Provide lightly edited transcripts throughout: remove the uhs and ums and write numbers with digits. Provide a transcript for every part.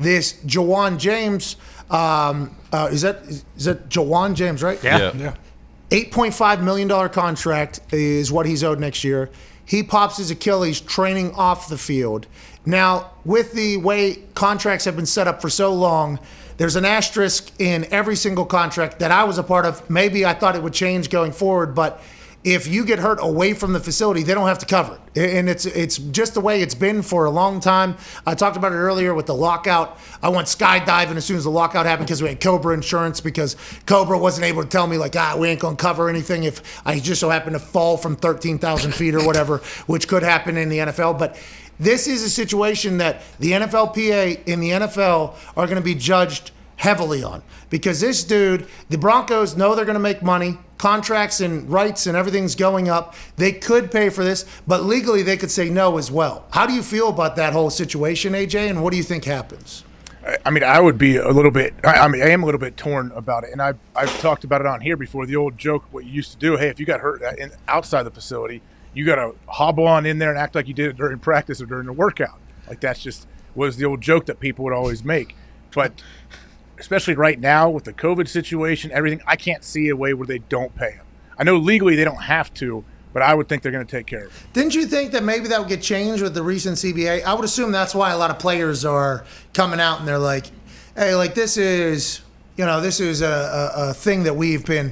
this Jawan James. Is that Jawan James, right? Yeah. $8.5 million contract is what he's owed next year. He pops his Achilles training off the field. Now, with the way contracts have been set up for so long, there's an asterisk in every single contract that I was a part of. Maybe I thought it would change going forward, but if you get hurt away from the facility, they don't have to cover it. And it's just the way it's been for a long time. I talked about it earlier with the lockout. I went skydiving as soon as the lockout happened because we had Cobra insurance, because Cobra wasn't able to tell me, like, we ain't going to cover anything if I just so happen to fall from 13,000 feet or whatever, which could happen in the NFL. But this is a situation that the NFLPA and the NFL are going to be judged heavily on, because this dude, the Broncos know they're going to make money. Contracts and rights and everything's going up. They could pay for this, but legally they could say no as well. How do you feel about that whole situation, AJ, and what do you think happens? I mean, I would be a little bit – I am a little bit torn about it, and I've talked about it on here before. The old joke, what you used to do, hey, if you got hurt outside the facility, you got to hobble on in there and act like you did it during practice or during the workout. Like, that's just was the old joke that people would always make. But – especially right now with the COVID situation, everything, I can't see a way where they don't pay him. I know legally they don't have to, but I would think they're going to take care of it. Didn't you think that maybe that would get changed with the recent CBA? I would assume that's why a lot of players are coming out and they're like, hey, like this is a thing that we've been,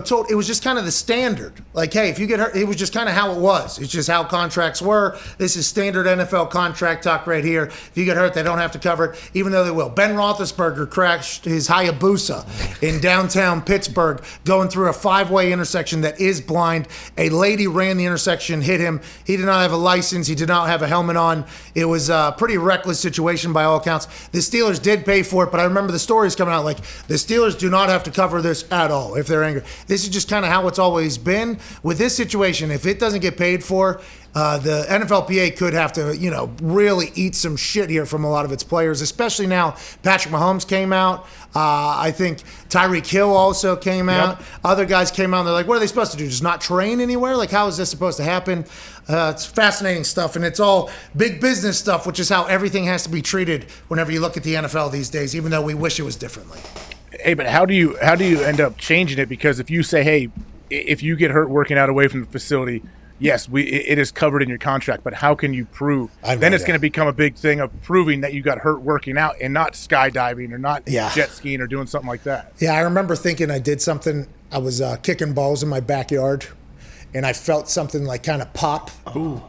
told. It was just kind of the standard. Like, hey, if you get hurt, it was just kind of how it was. It's just how contracts were. This is standard NFL contract talk right here. If you get hurt, they don't have to cover it, even though they will. Ben Roethlisberger crashed his Hayabusa in downtown Pittsburgh going through a 5-way intersection that is blind. A lady ran the intersection, hit him. He did not have a license. He did not have a helmet on. It was a pretty reckless situation by all accounts. The Steelers did pay for it, but I remember the stories coming out like the Steelers do not have to cover this at all if they're angry. This is just kind of how it's always been. With this situation, if it doesn't get paid for, the NFLPA could have to, really eat some shit here from a lot of its players, especially now Patrick Mahomes came out. I think Tyreek Hill also came out. Other guys came out and they're like, what are they supposed to do? Just not train anywhere? Like, how is this supposed to happen? It's fascinating stuff, and it's all big business stuff, which is how everything has to be treated whenever you look at the NFL these days, even though we wish it was differently. Hey, but how do you end up changing it? Because if you say, hey, if you get hurt working out away from the facility, yes, it is covered in your contract, but how can you prove? Then it's going to become a big thing of proving that you got hurt working out and not skydiving or not jet skiing or doing something like that. Yeah, I remember thinking I did something. I was kicking balls in my backyard, and I felt something like kind of pop. Ooh.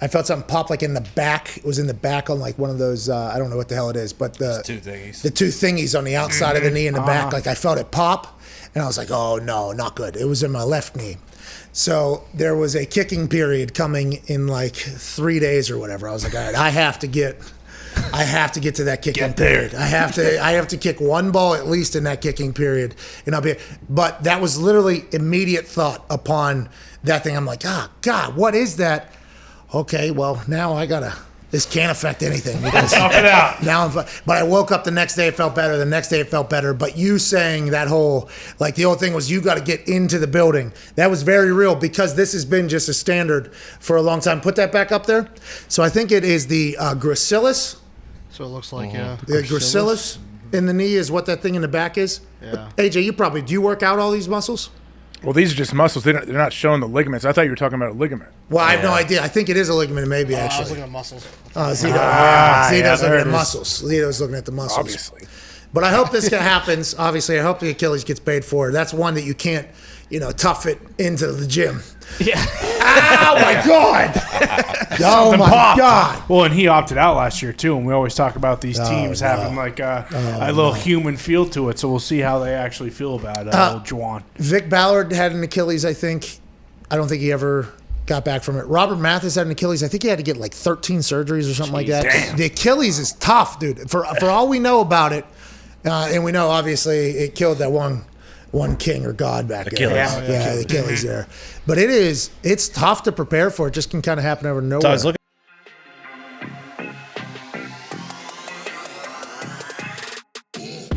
I felt something pop like in the back. It was in the back on like one of those, I don't know what the hell it is, but the two thingies on the outside of the knee in the back. Like I felt it pop, and I was like, oh no, not good. It was in my left knee. So there was a kicking period coming in like 3 days or whatever. I was like, all right, I have to get to that kicking period. I have to kick one ball at least in that kicking period, and I'll be. But that was literally immediate thought upon that thing. I'm like, God, what is that? Okay, well, now this can't affect anything. Because Tough it out. But I woke up the next day, it felt better. The next day, it felt better. But you saying that whole, like the old thing was you got to get into the building. That was very real because this has been just a standard for a long time. Put that back up there. So I think it is the gracilis. So it looks like, The gracilis in the knee is what that thing in the back is. Yeah. AJ, do you work out all these muscles? Well, these are just muscles. They're not showing the ligaments. I thought you were talking about a ligament. Well, I have no idea. I think it is a ligament, maybe, actually. I was looking at muscles. Zito's looking at muscles. Zito's looking at the muscles. Obviously. But I hope this happens. Obviously, I hope the Achilles gets paid for. That's one that you can't, tough it into the gym. Yeah. Oh, my God. Oh, my God. Well, and he opted out last year, too. And we always talk about these teams having like a little human feel to it. So we'll see how they actually feel about old Juwan. Vic Ballard had an Achilles, I think. I don't think he ever got back from it. Robert Mathis had an Achilles. I think he had to get like 13 surgeries or something like that. Damn. The Achilles is tough, dude. For all we know about it, and we know, obviously, it killed that one king or god back Achilles. there. Yeah, the Achilles there. But it's tough to prepare for. It just can kind of happen out of nowhere. So I was looking